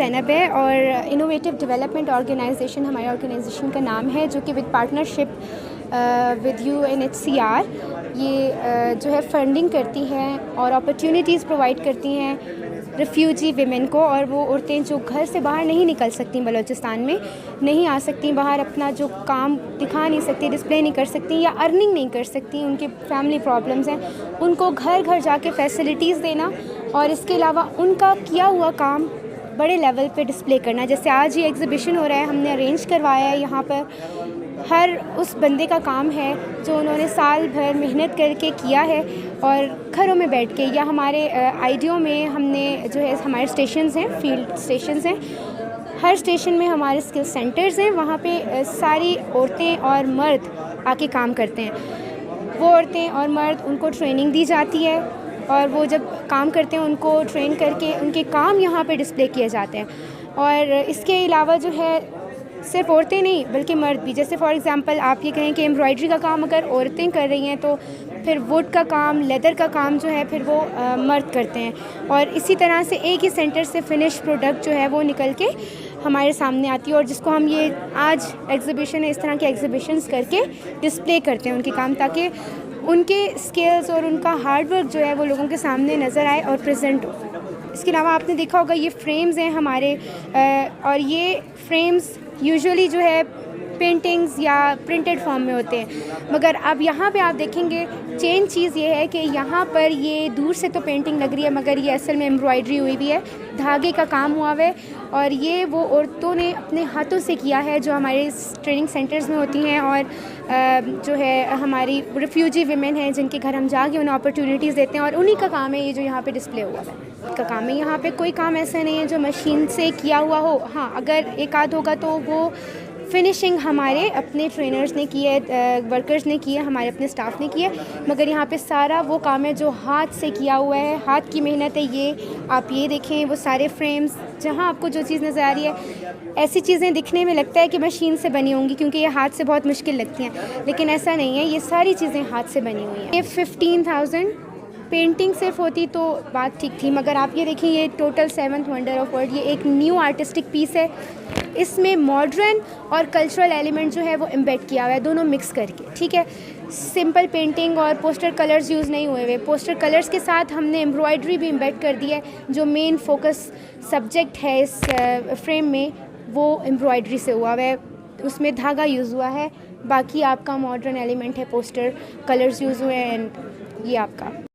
ज़ैनब है और innovative development organisation हमारे ऑर्गेनाइजेशन का नाम है, जो कि विद पार्टनरशिप विद UNHCR ये जो है फंडिंग करती हैं और अपॉर्चुनिटीज़ प्रोवाइड करती हैं रिफ्यूजी विमेन को। और वो औरतें जो घर से बाहर नहीं निकल सकती, बलूचिस्तान में नहीं आ सकती बाहर, अपना जो काम दिखा नहीं सकती, डिस्प्ले नहीं कर सकती या अर्निंग नहीं कर सकती, उनके फैमिली प्रॉब्लम्स हैं, उनको घर घर जाके फैसिलिटीज़ देना और इसके अलावा उनका किया हुआ काम बड़े लेवल पे डिस्प्ले करना। जैसे आज ये एग्ज़िबिशन हो रहा है, हमने अरेंज करवाया है यहाँ पर। हर उस बंदे का काम है जो उन्होंने साल भर मेहनत करके किया है और घरों में बैठ के, या हमारे आईडियो में हमने जो है हमारे स्टेशंस हैं, फील्ड स्टेशंस हैं, हर स्टेशन में हमारे स्किल सेंटर्स हैं, वहाँ पे सारी औरतें और मर्द आके काम करते हैं। वो औरतें और मर्द, उनको ट्रेनिंग दी जाती है और वो जब काम करते हैं उनको ट्रेन करके उनके काम यहाँ पे डिस्प्ले किए जाते हैं। और इसके अलावा जो है सिर्फ औरतें नहीं बल्कि मर्द भी, जैसे फॉर एग्ज़ाम्पल आप ये कहें कि एम्ब्रॉयडरी का काम अगर औरतें कर रही हैं तो फिर वुड का काम, लेदर का काम जो है फिर वो मर्द करते हैं। और इसी तरह से एक ही सेंटर से फिनिश प्रोडक्ट जो है वो निकल के हमारे सामने आती है और जिसको हम ये आज एग्ज़िबिशन है, इस तरह के एग्ज़िबिशंस करके डिस्प्ले करते हैं उनके काम, ताकि उनके स्किल्स और उनका हार्डवर्क जो है वो लोगों के सामने नज़र आए और प्रेजेंट हो। इसके अलावा आपने देखा होगा ये फ्रेम्स हैं हमारे, और ये फ्रेम्स यूजुअली जो है पेंटिंग्स या प्रिंटेड फॉर्म में होते हैं, मगर अब यहाँ पे आप देखेंगे चेंज चीज़ ये है कि यहाँ पर ये दूर से तो पेंटिंग लग रही है मगर ये असल में एम्ब्रॉयडरी हुई हुई है, धागे का काम हुआ हुआ है और ये वो औरतों ने अपने हाथों से किया है जो हमारे ट्रेनिंग सेंटर्स में होती हैं और जो है हमारी रिफ्यूजी विमेन हैं जिनके घर हम जाके उन्हें अपॉर्चुनिटीज़ देते हैं और उन्हीं का काम है ये जो यहाँ पे डिस्प्ले हुआ है का काम है। यहाँ पे कोई काम ऐसा नहीं है जो मशीन से किया हुआ हो। हाँ, अगर एक आध होगा तो वो फिनिशिंग हमारे अपने ट्रेनर्स ने की है, वर्कर्स ने की है, हमारे अपने स्टाफ ने की है, मगर यहाँ पे सारा वो काम है जो हाथ से किया हुआ है, हाथ की मेहनत है। ये आप ये देखें, वो सारे फ्रेम्स जहाँ आपको जो चीज़ नज़र आ रही है, ऐसी चीज़ें दिखने में लगता है कि मशीन से बनी होंगी क्योंकि ये हाथ से बहुत मुश्किल लगती हैं, लेकिन ऐसा नहीं है, ये सारी चीज़ें हाथ से बनी हुई हैं। ये 15,000 पेंटिंग सिर्फ होती तो बात ठीक थी, मगर आप ये देखिए ये total 7th wonder of world, ये एक न्यू आर्टिस्टिक पीस है। इसमें मॉडर्न और कल्चरल एलिमेंट जो है वो एम्बेड किया हुआ है, दोनों मिक्स करके, ठीक है। सिंपल पेंटिंग और पोस्टर कलर्स यूज़ नहीं हुए हुए, पोस्टर कलर्स के साथ हमने एम्ब्रॉयडरी भी एम्बेड कर दी है। जो मेन फोकस सब्जेक्ट है इस फ्रेम में वो एम्ब्रॉयडरी से हुआ है, उसमें धागा यूज़ हुआ है, बाकी आपका मॉडर्न एलिमेंट है, पोस्टर कलर्स यूज़ हुए हैं एंड ये आपका